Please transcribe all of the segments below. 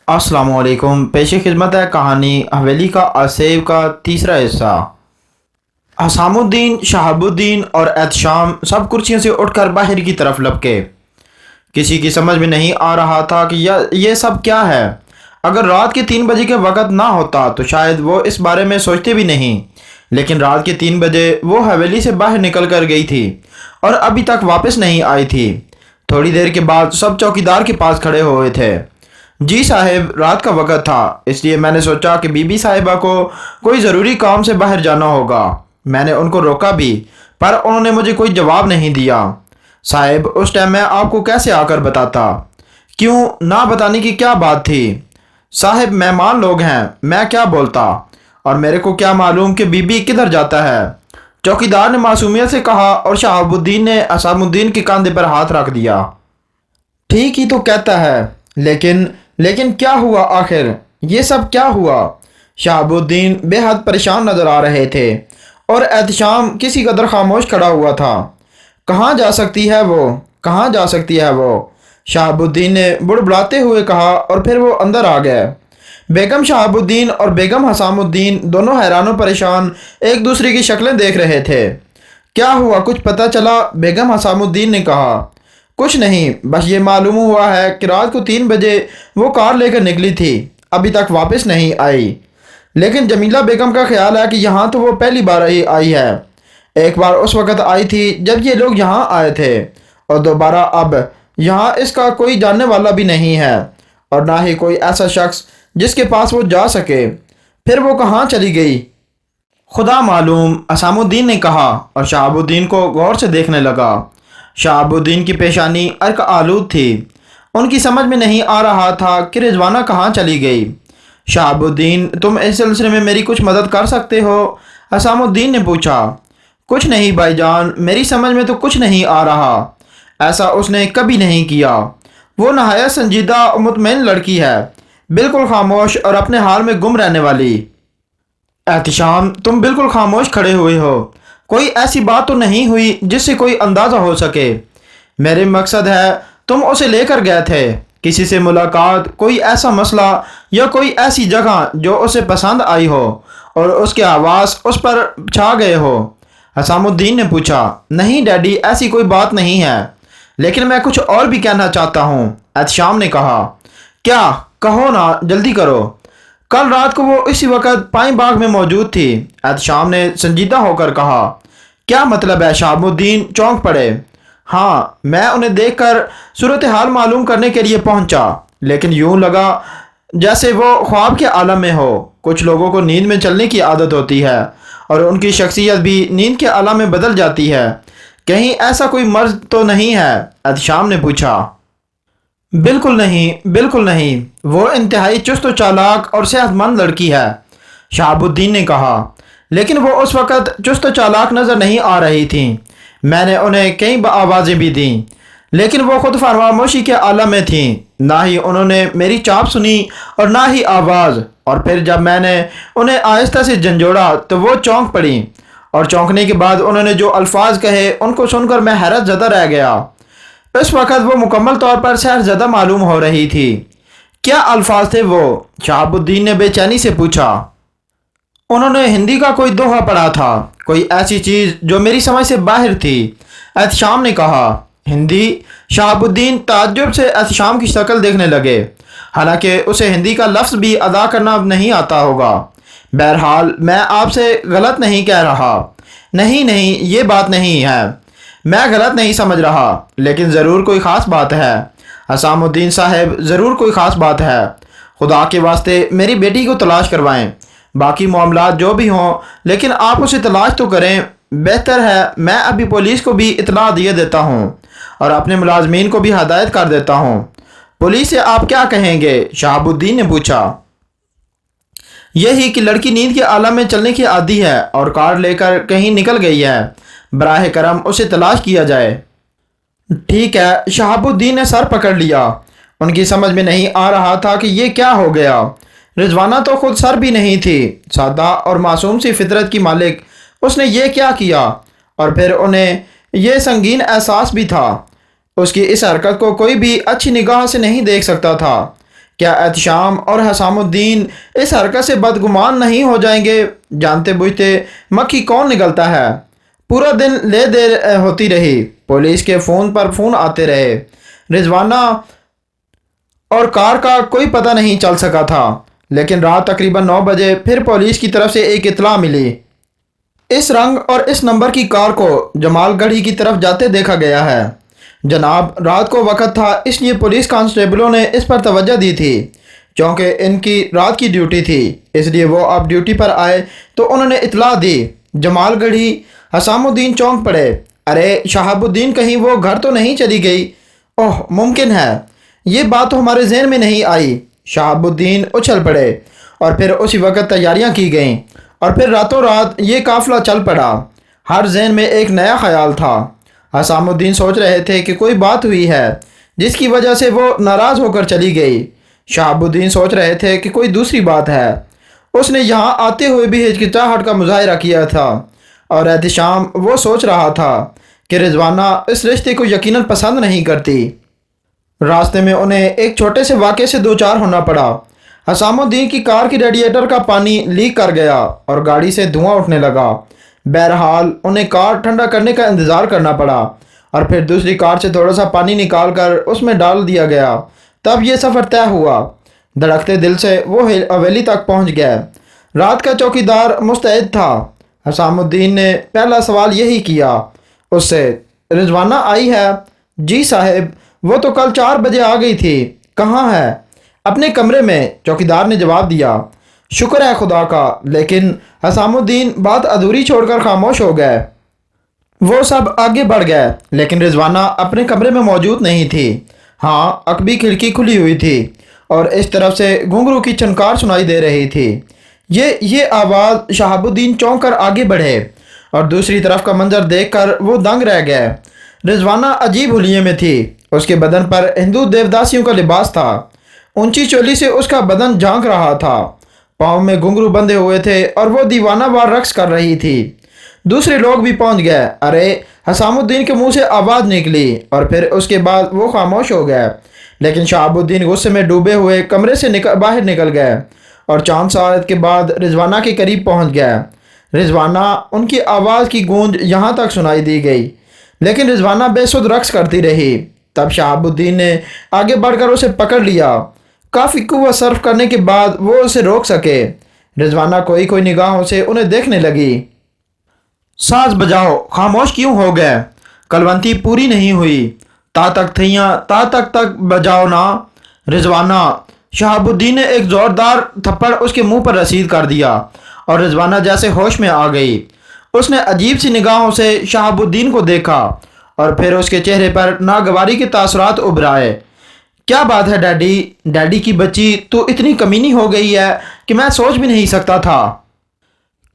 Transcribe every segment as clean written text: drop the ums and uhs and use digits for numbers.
अस्सलाम वालेकुम। पेश खिदमत है कहानी हवेली का असेब का तीसरा हिस्सा। हसामुद्दीन, शहाबुद्दीन और एहतशाम सब कुर्सियों से उठकर बाहर की तरफ लपके। किसी की समझ में नहीं आ रहा था कि ये सब क्या है। अगर रात के 3 बजे के वक़्त ना होता तो शायद वो इस बारे में सोचते भी नहीं, लेकिन रात के 3 बजे वो हवेली से बाहर निकल कर गई थी और अभी तक वापस नहीं आई थी। थोड़ी देर के बाद सब चौकीदार के पास खड़े हुए थे। जी साहिब, रात का वक़्त था, इसलिए मैंने सोचा कि बीबी साहिबा को कोई ज़रूरी काम से बाहर जाना होगा। मैंने उनको रोका भी, पर उन्होंने मुझे कोई जवाब नहीं दिया। साहिब, उस टाइम मैं आपको कैसे आकर बताता? क्यों ना बताने की क्या बात थी? साहिब, मेहमान लोग हैं, मैं क्या बोलता? और मेरे को क्या मालूम कि बीबी किधर जाता है? चौकीदार ने मासूमियत से कहा और शहाबुद्दीन ने असामुद्दीन के कंधे पर हाथ रख दिया। ठीक ही तो कहता है, लेकिन लेकिन क्या हुआ आखिर? ये सब क्या हुआ? शहाबुद्दीन बेहद परेशान नजर आ रहे थे और एहतशाम किसी कदर खामोश खड़ा हुआ था। कहाँ जा सकती है वो? कहाँ जा सकती है वो? शहाबुद्दीन ने बुड़बुड़ाते हुए कहा और फिर वो अंदर आ गए। बेगम शहाबुद्दीन और बेगम हसामुद्दीन दोनों हैरान और परेशान एक दूसरे की शक्लें देख रहे थे। क्या हुआ, कुछ पता चला? बेगम हसामुद्दीन ने कहा। कुछ नहीं, बस ये मालूम हुआ है कि रात को 3 बजे वो कार लेकर निकली थी, अभी तक वापस नहीं आई। लेकिन जमीला बेगम का ख्याल है कि यहाँ तो वो पहली बार ही आई है। एक बार उस वक़्त आई थी जब ये लोग यहाँ आए थे, और दोबारा अब। यहाँ इसका कोई जानने वाला भी नहीं है और ना ही कोई ऐसा शख्स जिसके पास वो जा सके। फिर वो कहाँ चली गई? खुदा मालूम, असामुद्दीन ने कहा और शहाबुद्दीन को गौर से देखने लगा। शहाबुद्दीन की पेशानी अर्क आलूद थी। उनकी समझ में नहीं आ रहा था कि रिजवाना कहाँ चली गई। शहाबुद्दीन, तुम इस सिलसिले में मेरी कुछ मदद कर सकते हो? असामुद्दीन ने पूछा। कुछ नहीं भाईजान, मेरी समझ में तो कुछ नहीं आ रहा। ऐसा उसने कभी नहीं किया। वो नहायत संजीदा और मुतमईन लड़की है, बिल्कुल खामोश और अपने हाल में गुम रहने वाली। एहतिशाम, तुम बिल्कुल खामोश खड़े हुए हो। कोई ऐसी बात तो नहीं हुई जिससे कोई अंदाज़ा हो सके? मेरे मकसद है, तुम उसे लेकर गए थे, किसी से मुलाकात, कोई ऐसा मसला या कोई ऐसी जगह जो उसे पसंद आई हो और उसके आवाज़ उस पर छा गए हो। हसामुद्दीन ने पूछा। नहीं डैडी, ऐसी कोई बात नहीं है, लेकिन मैं कुछ और भी कहना चाहता हूँ, एहतिशाम ने कहा। क्या? कहो ना, जल्दी करो। कल रात को वो इसी वक्त पाई बाग में मौजूद थी, एहतशाम ने संजीदा होकर कहा। क्या मतलब है? शहाबुद्दीन चौंक पड़े। हाँ, मैं उन्हें देखकर सूरत हाल मालूम करने के लिए पहुंचा, लेकिन यूं लगा जैसे वो ख्वाब के आलम में हो। कुछ लोगों को नींद में चलने की आदत होती है और उनकी शख्सियत भी नींद के आलम में बदल जाती है। कहीं ऐसा कोई मर्ज तो नहीं है? एहतशाम ने पूछा। बिल्कुल नहीं, बिल्कुल नहीं, वो इंतहाई चुस्त व चालाक और सेहतमंद लड़की है, शहाबुद्दीन ने कहा। लेकिन वो उस वक़्त चुस्त व चालाक नज़र नहीं आ रही थी। मैंने उन्हें कई आवाज़ें भी दीं, लेकिन वो खुद फरामोशी के आलम में थीं। ना ही उन्होंने मेरी चाप सुनी और ना ही आवाज़। और फिर जब मैंने उन्हें आहिस्ता से झंझोड़ा तो वो चौंक पड़ी, और चौंकने के बाद उन्होंने जो अल्फाज कहे उनको सुनकर मैं हैरत ज़दा रह गया। इस वक्त वो मुकम्मल तौर पर शहरज़दा मालूम हो रही थी। क्या अल्फाज थे वो? शहाबुद्दीन ने बेचैनी से पूछा। उन्होंने हिंदी का कोई दोहा पढ़ा था, कोई ऐसी चीज़ जो मेरी समझ से बाहर थी, एहतशाम ने कहा। हिंदी? शहाबुद्दीन ताज्जुब से एहतशाम की शक्ल देखने लगे, हालांकि उसे हिंदी का लफ्ज़ भी अदा करना नहीं आता होगा। बहरहाल, मैं आपसे गलत नहीं कह रहा। नहीं नहीं, ये बात नहीं है, मैं गलत नहीं समझ रहा, लेकिन ज़रूर कोई ख़ास बात है। हसामुद्दीन साहब, ज़रूर कोई ख़ास बात है। खुदा के वास्ते मेरी बेटी को तलाश करवाएं। बाकी मामलात जो भी हों, लेकिन आप उसे तलाश तो करें। बेहतर है, मैं अभी पुलिस को भी इतला दिए देता हूँ और अपने मुलाजमीन को भी हदायत कर देता हूँ। पुलिस से आप क्या कहेंगे? शहाबुद्दीन ने पूछा। यही कि लड़की नींद के आलम में चलने की आदी है और कार लेकर कहीं निकल गई है। बराह करम उसे तलाश किया जाए। ठीक है, शहाबुद्दीन ने सर पकड़ लिया। उनकी समझ में नहीं आ रहा था कि ये क्या हो गया। रिजवाना तो खुद सर भी नहीं थी, सादा और मासूम सी फितरत की मालिक। उसने ये क्या किया? और फिर उन्हें यह संगीन एहसास भी था। उसकी इस हरकत को कोई भी अच्छी निगाह से नहीं देख सकता था। کیا احتشام اور حسام الدین اس حرکت سے بدگمان نہیں ہو جائیں گے؟ جانتے بوجھتے مکھی کون نکلتا ہے؟ پورا دن لے دیر ہوتی رہی، پولیس کے فون پر فون آتے رہے، رضوانہ اور کار کا کوئی پتہ نہیں چل سکا تھا۔ لیکن رات تقریباً 9 بجے پھر پولیس کی طرف سے ایک اطلاع ملی، اس رنگ اور اس نمبر کی کار کو جمال گڑھی کی طرف جاتے دیکھا گیا ہے۔ جناب، رات کو وقت تھا، اس لیے پولیس کانسٹیبلوں نے اس پر توجہ دی تھی، چونکہ ان کی رات کی ڈیوٹی تھی، اس لیے وہ اب ڈیوٹی پر آئے تو انہوں نے اطلاع دی۔ جمال گڑھی، حسام الدین چونک پڑے۔ ارے شہاب الدین، کہیں وہ گھر تو نہیں چلی گئی؟ اوہ، ممکن ہے، یہ بات تو ہمارے ذہن میں نہیں آئی۔ شہاب الدین اچھل پڑے اور پھر اسی وقت تیاریاں کی گئیں اور پھر راتوں رات یہ قافلہ چل پڑا۔ ہر ذہن میں ایک نیا خیال تھا۔ حسام الدین سوچ رہے تھے کہ کوئی بات ہوئی ہے جس کی وجہ سے وہ ناراض ہو کر چلی گئی۔ شہاب الدین سوچ رہے تھے کہ کوئی دوسری بات ہے، اس نے یہاں آتے ہوئے بھی ہچکچاہٹ کا مظاہرہ کیا تھا، اور احتشام وہ سوچ رہا تھا کہ رضوانہ اس رشتے کو یقیناً پسند نہیں کرتی۔ راستے میں انہیں ایک چھوٹے سے واقعے سے دوچار ہونا پڑا۔ حسام الدین کی کار کی ریڈیٹر کا پانی لیک کر گیا اور گاڑی سے دھواں اٹھنے لگا۔ بہرحال انہیں کار ٹھنڈا کرنے کا انتظار کرنا پڑا اور پھر دوسری کار سے تھوڑا سا پانی نکال کر اس میں ڈال دیا گیا۔ تب یہ سفر طے ہوا۔ دھڑکتے دل سے وہ حویلی تک پہنچ گئے۔ رات کا چوکیدار مستعد تھا۔ حسام الدین نے پہلا سوال یہی کیا اس سے، رضوانہ آئی ہے؟ جی صاحب، وہ تو کل 4 بجے آ گئی تھی۔ کہاں ہے؟ اپنے کمرے میں، چوکیدار نے جواب دیا۔ شکر ہے خدا کا۔ لیکن حسام الدین بات ادھوری چھوڑ کر خاموش ہو گئے۔ وہ سب آگے بڑھ گئے لیکن رضوانہ اپنے کمرے میں موجود نہیں تھی۔ ہاں، عقبی کھڑکی کھلی ہوئی تھی اور اس طرف سے گھنگرو کی چھنکار سنائی دے رہی تھی۔ یہ آواز شہاب الدین چونک کر آگے بڑھے اور دوسری طرف کا منظر دیکھ کر وہ دنگ رہ گئے۔ رضوانہ عجیب حلیے میں تھی۔ اس کے بدن پر ہندو دیوداسیوں کا لباس تھا۔ اونچی چولی سے اس کا بدن جھانک رہا تھا، پاؤں میں گھنگرو بندھے ہوئے تھے اور وہ دیوانہ وار رقص کر رہی تھی۔ دوسرے لوگ بھی پہنچ گئے۔ ارے، حسام الدین کے منہ سے آواز نکلی اور پھر اس کے بعد وہ خاموش ہو گئے۔ لیکن شہاب الدین غصے میں ڈوبے ہوئے کمرے سے باہر نکل گئے اور چاند ساعت کے بعد رضوانہ کے قریب پہنچ گئے۔ رضوانہ، ان کی آواز کی گونج یہاں تک سنائی دی گئی لیکن رضوانہ بے سود رقص کرتی رہی۔ تب شہاب الدین نے آگے بڑھ کر اسے پکڑ لیا۔ کافی قوت صرف کرنے کے بعد وہ اسے روک سکے۔ رضوانہ کوئی نگاہوں سے انہیں دیکھنے لگی۔ ساز بجاؤ، خاموش کیوں ہو گئے؟ کلونتی پوری نہیں ہوئی۔ تا تک تھیاں، تا تک بجاؤ نا۔ رضوانہ، شہاب الدین نے ایک زوردار تھپڑ اس کے منہ پر رسید کر دیا اور رضوانہ جیسے ہوش میں آ گئی۔ اس نے عجیب سی نگاہوں سے شہاب الدین کو دیکھا اور پھر اس کے چہرے پر ناگواری کے تاثرات ابھرائے۔ کیا بات ہے ڈیڈی؟ ڈیڈی کی بچی تو اتنی کمینی ہو گئی ہے کہ میں سوچ بھی نہیں سکتا تھا۔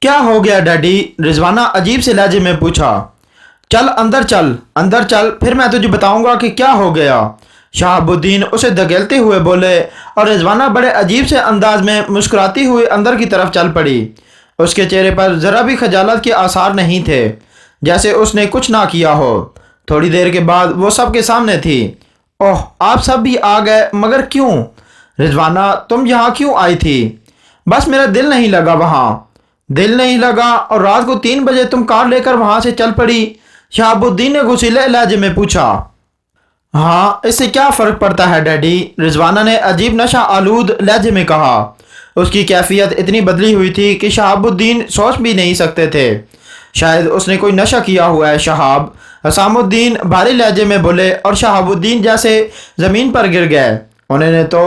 کیا ہو گیا ڈیڈی؟ رضوانہ عجیب سے لہجے میں پوچھا۔ چل اندر چل، اندر چل، پھر میں تجھے بتاؤں گا کہ کیا ہو گیا، شہاب الدین اسے دھکیلتے ہوئے بولے، اور رضوانہ بڑے عجیب سے انداز میں مسکراتی ہوئے اندر کی طرف چل پڑی۔ اس کے چہرے پر ذرا بھی خجالت کے آثار نہیں تھے، جیسے اس نے کچھ نہ کیا ہو۔ تھوڑی دیر کے بعد وہ سب کے سامنے تھی۔ اوہ، آپ سب بھی آ گئے، مگر کیوں؟ رضوانہ، تم یہاں کیوں آئی تھی؟ بس میرا دل نہیں لگا وہاں۔ دل نہیں لگا اور رات کو 3 بجے تم کار لے کر وہاں سے چل پڑی؟ شہاب الدین نے غصیلے لہجے میں پوچھا۔ ہاں، اس سے کیا فرق پڑتا ہے ڈیڈی؟ رضوانہ نے عجیب نشہ آلود لہجے میں کہا۔ اس کی کیفیت اتنی بدلی ہوئی تھی کہ شہاب الدین سوچ بھی نہیں سکتے تھے۔ شاید اس نے کوئی نشہ کیا ہوا ہے شہاب، حسام الدین بھاری لہجے میں بولے، اور شہاب الدین جیسے زمین پر گر گئے۔ انہوں نے تو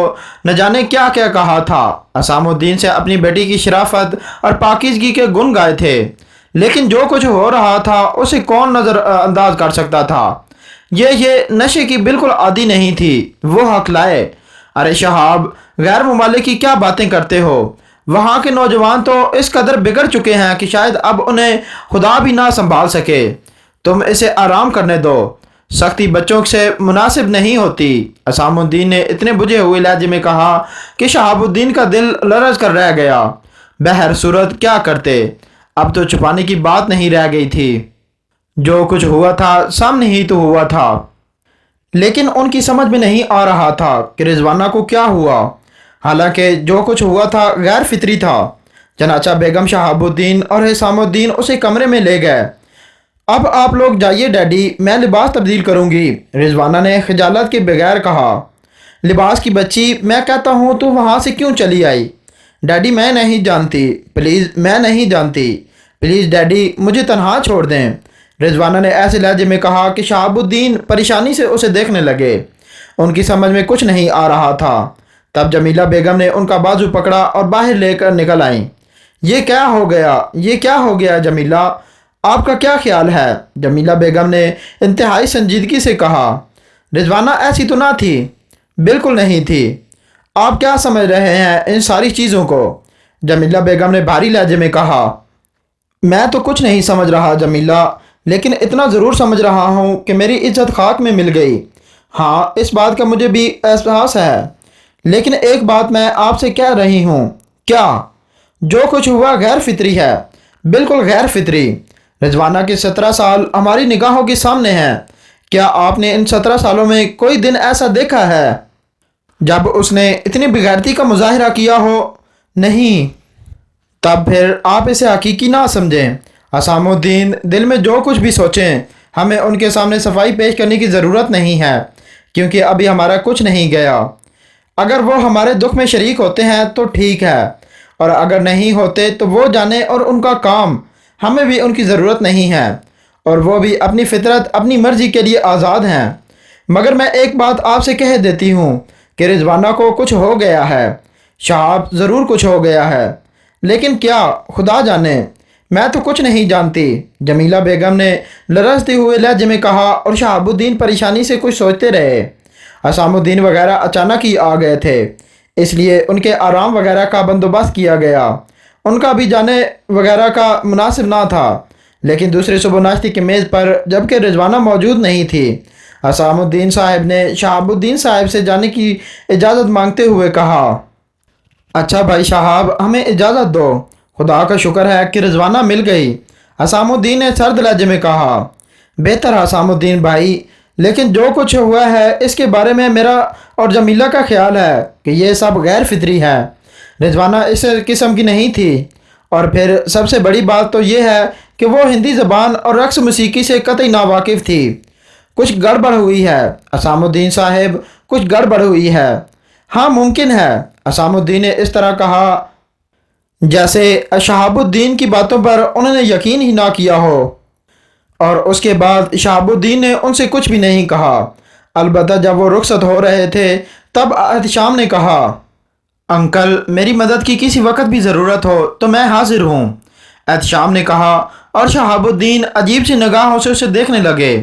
نہ جانے کیا کیا کہا تھا، حسام الدین سے اپنی بیٹی کی شرافت اور پاکیزگی کے گن گائے تھے، لیکن جو کچھ ہو رہا تھا اسے کون نظر انداز کر سکتا تھا؟ یہ نشے کی بالکل عادی نہیں تھی، وہ حق لائے۔ ارے شہاب، غیر ممالک کی کیا باتیں کرتے ہو؟ وہاں کے نوجوان تو اس قدر بگڑ چکے ہیں کہ شاید اب انہیں خدا بھی نہ سنبھال سکے۔ تم اسے آرام کرنے دو، سختی بچوں سے مناسب نہیں ہوتی، حسام الدین نے اتنے بجھے ہوئے لہجے میں کہا کہ شہاب الدین کا دل لرز کر رہ گیا۔ بہر صورت کیا کرتے؟ اب تو چھپانے کی بات نہیں رہ گئی تھی۔ جو کچھ ہوا تھا سامنے ہی تو ہوا تھا، لیکن ان کی سمجھ میں نہیں آ رہا تھا کہ رضوانہ کو کیا ہوا۔ हालांकि जो कुछ हुआ था गैर फितरी था। चनाचा बेगम शहाबुद्दीन और हिसामुद्दीन उसे कमरे में ले गए। अब आप लोग जाइए डैडी, मैं लिबास तब्दील करूंगी, रिजवाना ने खजालत के बगैर कहा। लिबास की बच्ची, मैं कहता हूँ तू वहाँ से क्यों चली आई? डैडी मैं नहीं जानती, प्लीज़ मैं नहीं जानती, प्लीज़ डैडी मुझे तन्हा छोड़ दें, रिजवाना ने ऐसे लहजे में कहा कि शहाबुद्दीन परेशानी से उसे देखने लगे। उनकी समझ में कुछ नहीं आ रहा था। तब जमीला बेगम ने उनका बाजू पकड़ा और बाहर लेकर निकल आईं। ये क्या हो गया, ये क्या हो गया जमीला, आपका क्या ख्याल है? जमीला बेगम ने इंतहाई संजीदगी से कहा। रिजवाना ऐसी तो ना थी। बिल्कुल नहीं थी। आप क्या समझ रहे हैं इन सारी चीज़ों को? जमीला बेगम ने भारी लहजे में कहा। मैं तो कुछ नहीं समझ रहा जमीला, लेकिन इतना ज़रूर समझ रहा हूँ कि मेरी इज्जत खाक में मिल गई। हाँ, इस बात का मुझे भी एहसास है, लेकिन एक बात मैं आपसे कह रही हूँ। क्या? जो कुछ हुआ गैर फितरी है, बिल्कुल गैर फितरी। रिजवाना के 17 साल हमारी निगाहों के सामने हैं। क्या आपने इन 17 सालों में कोई दिन ऐसा देखा है जब उसने इतनी बेगैरती का मुजाहिरा किया हो? नहीं। तब फिर आप इसे हकीकी ना समझें। असामुद्दीन दिल में जो कुछ भी सोचें, हमें उनके सामने सफाई पेश करने की ज़रूरत नहीं है, क्योंकि अभी हमारा कुछ नहीं गया। अगर वो हमारे दुख में शरीक होते हैं तो ठीक है, और अगर नहीं होते तो वो जाने और उनका काम, हमें भी उनकी ज़रूरत नहीं है, और वो भी अपनी फितरत अपनी मर्ज़ी के लिए आज़ाद हैं। मगर मैं एक बात आपसे कह देती हूँ कि रिजवाना को कुछ हो गया है। शहाब ज़रूर कुछ हो गया है, लेकिन क्या, खुदा जाने। मैं तो कुछ नहीं जानती, जमीला बेगम ने लरजते हुए लहजे में कहा, और शहाबुद्दीन परेशानी से कुछ सोचते रहे। असामुद्दीन वगैरह अचानक ही आ गए थे, इसलिए उनके आराम वगैरह का बंदोबस्त किया गया। उनका भी जाने वगैरह का मुनासिब ना था। लेकिन दूसरे सुबह नाश्ते की मेज़ पर जबकि रिजवाना मौजूद नहीं थी, असामुद्दीन साहब ने शहाबुद्दीन साहब से जाने की इजाज़त मांगते हुए कहा। अच्छा भाई साहब, हमें इजाज़त दो। खुदा का शुक्र है कि रिजवाना मिल गई, असामुद्दीन ने सर्द लहजे में कहा। बेहतर असामुद्दीन भाई, लेकिन जो कुछ हुआ है इसके बारे में मेरा और जमीला का ख्याल है कि ये सब गैर फितरी है। रिजवाना इस किस्म की नहीं थी, और फिर सबसे बड़ी बात तो ये है कि वो हिंदी ज़बान और रक्स मौसीकी से कतई नावाकिफ़ थी। कुछ गड़बड़ हुई है असामुद्दीन साहब, कुछ गड़बड़ हुई है। हाँ मुमकिन है, असामुद्दीन ने इस तरह कहा जैसे शहाबुद्दीन की बातों पर उन्होंने यकीन ही ना किया हो। और उसके बाद शहाबुद्दीन ने उनसे कुछ भी नहीं कहा। अलबत्ता जब वो रुखसत हो रहे थे तब एहतशाम ने कहा, अंकल मेरी मदद की किसी वक्त भी ज़रूरत हो तो मैं हाजिर हूँ। एहतशाम ने कहा, और शहाबुद्दीन अजीब सी निगाहों से उसे देखने लगे,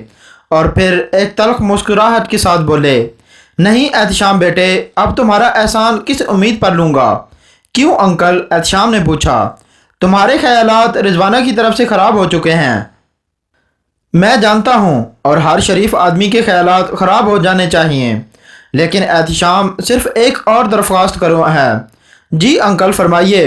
और फिर एक तल्ख मुस्कुराहट के साथ बोले, नहीं एहतशाम बेटे, अब तुम्हारा एहसान किस उम्मीद पर लूँगा? क्यों अंकल? एहतशाम ने पूछा। तुम्हारे ख्यालात रिजवाना की तरफ से ख़राब हो चुके हैं। मैं जानता हूँ, और हर शरीफ आदमी के ख्यालात ख़राब हो जाने चाहिए, लेकिन एहतशाम सिर्फ़ एक और दरख्वास्त करो है। जी अंकल फरमाइए।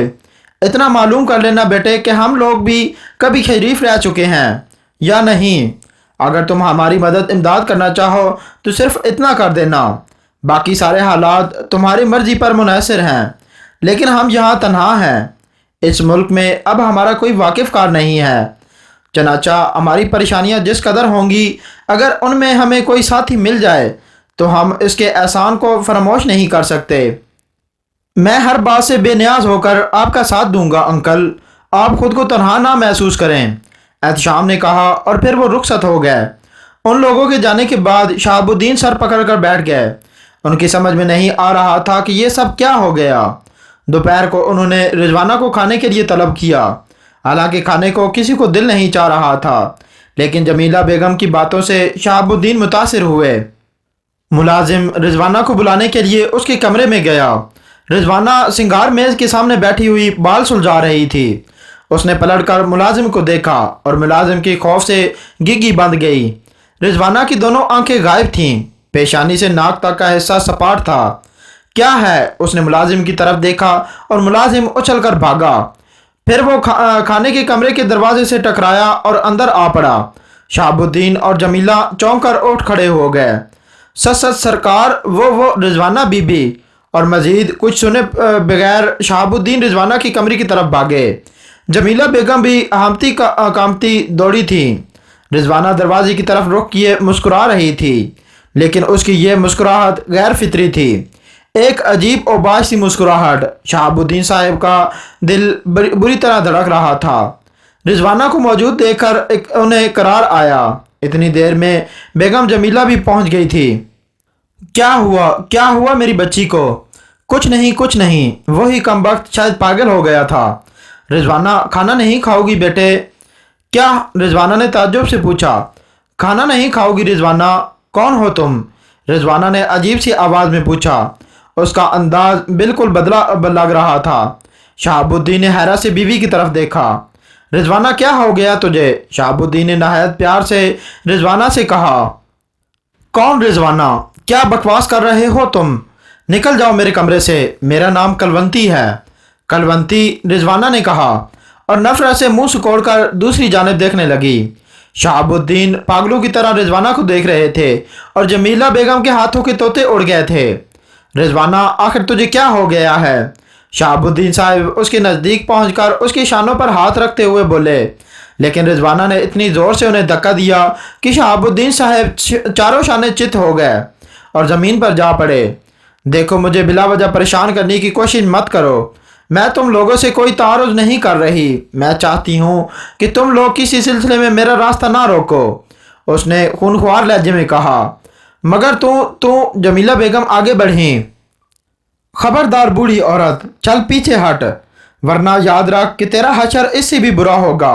इतना मालूम कर लेना बेटे कि हम लोग भी कभी शरीफ रह चुके हैं या नहीं। अगर तुम हमारी मदद इमदाद करना चाहो तो सिर्फ़ इतना कर देना, बाकी सारे हालात तुम्हारी मर्ज़ी पर मुनहसर हैं। लेकिन हम यहाँ तन्हा हैं, इस मुल्क में अब हमारा कोई वाकिफ़ कार नहीं है। चनाचा हमारी परेशानियाँ जिस कदर होंगी, अगर उनमें हमें कोई साथी मिल जाए तो हम इसके एहसान को फरामोश नहीं कर सकते। मैं हर बात से बेनियाज होकर आपका साथ दूंगा अंकल, आप खुद को तन्हा ना महसूस करें, एहतशाम ने कहा, और फिर वो रुखसत हो गए। उन लोगों के जाने के बाद शहाबुद्दीन सर पकड़ कर बैठ गए। उनकी समझ में नहीं आ रहा था कि ये सब क्या हो गया। दोपहर को उन्होंने रिजवाना को खाने के लिए तलब किया, हालांकि खाने को किसी को दिल नहीं चाह रहा था, लेकिन जमीला बेगम की बातों से शहाबुद्दीन मुतासिर हुए। मुलाजिम रिजवाना को बुलाने के लिए उसके कमरे में गया। रिजवाना सिंगार मेज़ के सामने बैठी हुई बाल सुलझा रही थी। उसने पलटकर मुलाजिम को देखा, और मुलाजिम के खौफ से गिग्गी बंध गई। रिजवाना की दोनों आंखें गायब थीं, पेशानी से नाक तक का हिस्सा सपाट था। क्या है? उसने मुलाजिम की तरफ देखा, और मुलाजिम उछलकर भागा। फिर वो खाने के कमरे के दरवाजे से टकराया और अंदर आ पड़ा। शहाबुद्दीन और जमीला चौंक कर उठ खड़े हो गए। सच सच सरकार, वो रिजवाना बीबी, اور مزید کچھ سنے بغیر شہابالدین رضوانہ کی کمرے کی طرف بھاگے۔ جمیلہ بیگم بھی ہامتی کامتی دوڑی تھی۔ رضوانہ دروازے کی طرف رخ کیے مسکرا رہی تھی، لیکن اس کی یہ مسکراہٹ غیر فطری تھی، ایک عجیب اوباش سی مسکراہٹ۔ شہاب الدین صاحب کا دل بری طرح دھڑک رہا تھا۔ رضوانہ کو موجود دیکھ کر انہیں قرار آیا۔ اتنی دیر میں بیگم جمیلہ بھی پہنچ گئی تھی۔ کیا ہوا میری بچی کو؟ کچھ نہیں، وہی کم وقت شاید پاگل ہو گیا تھا۔ رضوانہ کھانا نہیں کھاؤ گی بیٹے؟ کیا؟ رضوانہ نے تعجب سے پوچھا۔ کھانا نہیں کھاؤ گی رضوانہ؟ کون ہو تم؟ رضوانہ نے عجیب سی آواز میں پوچھا۔ اس کا انداز بالکل بدلا لگ رہا تھا۔ شہاب الدین نے حیرت سے بیوی کی طرف دیکھا۔ رضوانہ کیا ہو گیا تجھے؟ شہاب الدین نے نہایت پیار سے رضوانہ سے کہا۔ کون رضوانہ؟ کیا بکواس کر رہے ہو تم؟ نکل جاؤ میرے کمرے سے، میرا نام کلونتی ہے۔ کلونتی؟ رضوانہ نے کہا اور نفرت سے منہ سکوڑ کر دوسری جانب دیکھنے لگی۔ شہاب الدین پاگلوں کی طرح رضوانہ کو دیکھ رہے تھے اور جمیلہ بیگم کے ہاتھوں کے طوطے اڑ گئے تھے۔ رضوانہ آخر تجھے کیا ہو گیا ہے؟ شہاب الدین صاحب اس کے نزدیک پہنچ کر اس کی شانوں پر ہاتھ رکھتے ہوئے بولے، لیکن رضوانہ نے اتنی زور سے انہیں دھکا دیا کہ شہاب الدین صاحب چاروں شانے چت ہو گئے اور زمین پر جا پڑے۔ دیکھو، مجھے بلا وجہ پریشان کرنے کی کوشش مت کرو، میں تم لوگوں سے کوئی تعارض نہیں کر رہی، میں چاہتی ہوں کہ تم لوگ کسی سلسلے میں میرا راستہ نہ روکو، اس نے خونخوار لہجے میں کہا۔ مگر تو جمیلہ بیگم آگے بڑھیں۔ خبردار بوڑھی عورت، چل پیچھے ہٹ، ورنہ یاد رکھ کہ تیرا حشر اس سے بھی برا ہوگا۔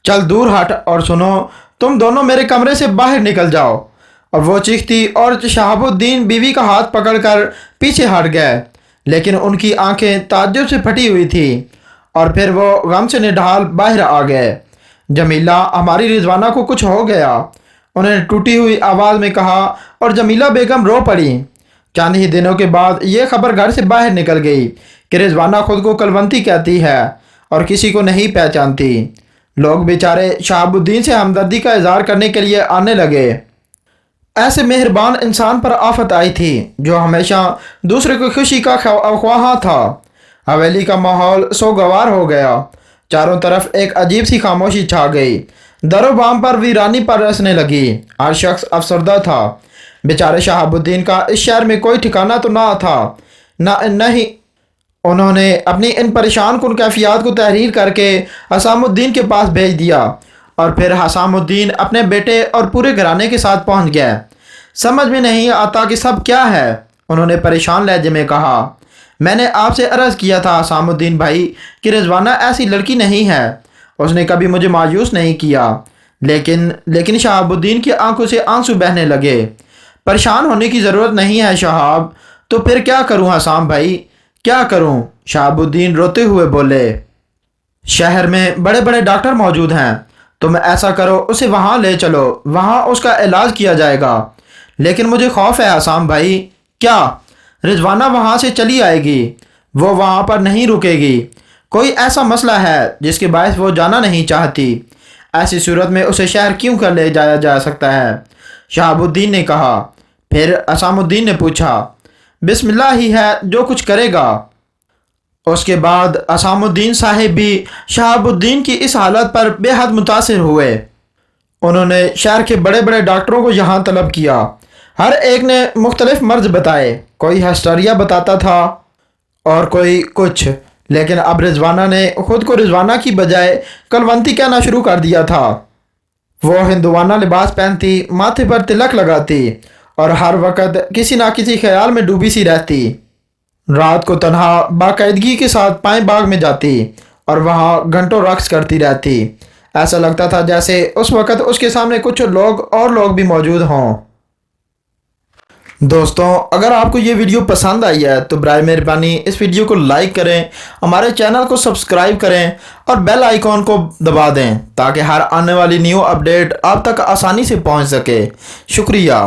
چل دور ہٹ اور سنو، تم دونوں میرے کمرے سے باہر نکل جاؤ۔ اور وہ چیختی اور شہاب الدین بیوی کا ہاتھ پکڑ کر پیچھے ہٹ گئے، لیکن ان کی آنکھیں تعجب سے پھٹی ہوئی تھی اور پھر وہ غم سے نڈھال باہر آ گئے۔ جمیلہ، ہماری رضوانہ کو کچھ ہو گیا، انہوں نے ٹوٹی ہوئی آواز میں کہا اور جمیلہ بیگم رو پڑی۔ چند ہی دنوں کے بعد یہ خبر گھر سے باہر نکل گئی کہ رضوانہ خود کو کلونتی کہتی ہے اور کسی کو نہیں پہچانتی۔ لوگ بیچارے شہاب الدین سے ہمدردی کا اظہار کرنے کے لیے آنے لگے۔ ایسے مہربان انسان پر آفت آئی تھی جو ہمیشہ دوسرے کی خوشی کا خواہاں تھا۔ حویلی کا ماحول سوگوار ہو گیا، چاروں طرف ایک عجیب سی خاموشی چھا گئی، در و بام پر ویرانی پرسنے لگی، ہر شخص افسردہ تھا۔ بیچارے شہاب الدین کا اس شہر میں کوئی ٹھکانہ تو نہ تھا، نہ ہی انہوں نے اپنی ان پریشان کن کیفیات کو تحریر کر کے حسام الدین کے پاس بھیج دیا، اور پھر حسام الدین اپنے بیٹے اور پورے گھرانے کے ساتھ پہنچ گئے۔ سمجھ میں نہیں آتا کہ سب کیا ہے، انہوں نے پریشان لہجے میں کہا۔ میں نے آپ سے عرض کیا تھا حسام الدین بھائی کہ رضوانہ ایسی لڑکی نہیں ہے، اس نے کبھی مجھے مایوس نہیں کیا، لیکن شہاب الدین کی آنکھوں سے آنسو بہنے لگے۔ پریشان ہونے کی ضرورت نہیں ہے شہاب، تو پھر کیا کروں حسام بھائی، کیا کروں؟ شہاب الدین روتے ہوئے بولے۔ شہر میں بڑے بڑے ڈاکٹر موجود ہیں، تم ایسا کرو اسے وہاں لے چلو، وہاں اس کا علاج کیا جائے گا۔ لیکن مجھے خوف ہے حسام بھائی۔ کیا؟ رضوانہ وہاں سے چلی آئے گی، وہ وہاں پر نہیں رکے گی، کوئی ایسا مسئلہ ہے جس کے باعث وہ جانا نہیں چاہتی، ایسی صورت میں اسے شہر کیوں کر لے جایا جا سکتا ہے؟ شہاب الدین نے کہا۔ پھر حسام الدین نے پوچھا، بسم اللہ ہی ہے جو کچھ کرے گا۔ اس کے بعد حسام الدین صاحب بھی شہاب الدین کی اس حالت پر بے حد متاثر ہوئے۔ انہوں نے شہر کے بڑے بڑے ڈاکٹروں کو یہاں طلب کیا، ہر ایک نے مختلف مرض بتائے، کوئی ہسٹریا بتاتا تھا اور کوئی کچھ، لیکن اب رضوانہ نے خود کو رضوانہ کی بجائے کلونتی کہنا شروع کر دیا تھا۔ وہ ہندوانہ لباس پہنتی، ماتھے پر تلک لگاتی اور ہر وقت کسی نہ کسی خیال میں ڈوبی سی رہتی۔ رات کو تنہا باقاعدگی کے ساتھ پائیں باغ میں جاتی اور وہاں گھنٹوں رقص کرتی رہتی، ایسا لگتا تھا جیسے اس وقت اس کے سامنے کچھ لوگ بھی موجود ہوں۔ دوستوں، اگر آپ کو یہ ویڈیو پسند آئی ہے تو برائے مہربانی اس ویڈیو کو لائک کریں، ہمارے چینل کو سبسکرائب کریں اور بیل آئیکن کو دبا دیں تاکہ ہر آنے والی نیو اپڈیٹ آپ تک آسانی سے پہنچ سکے۔ شکریہ۔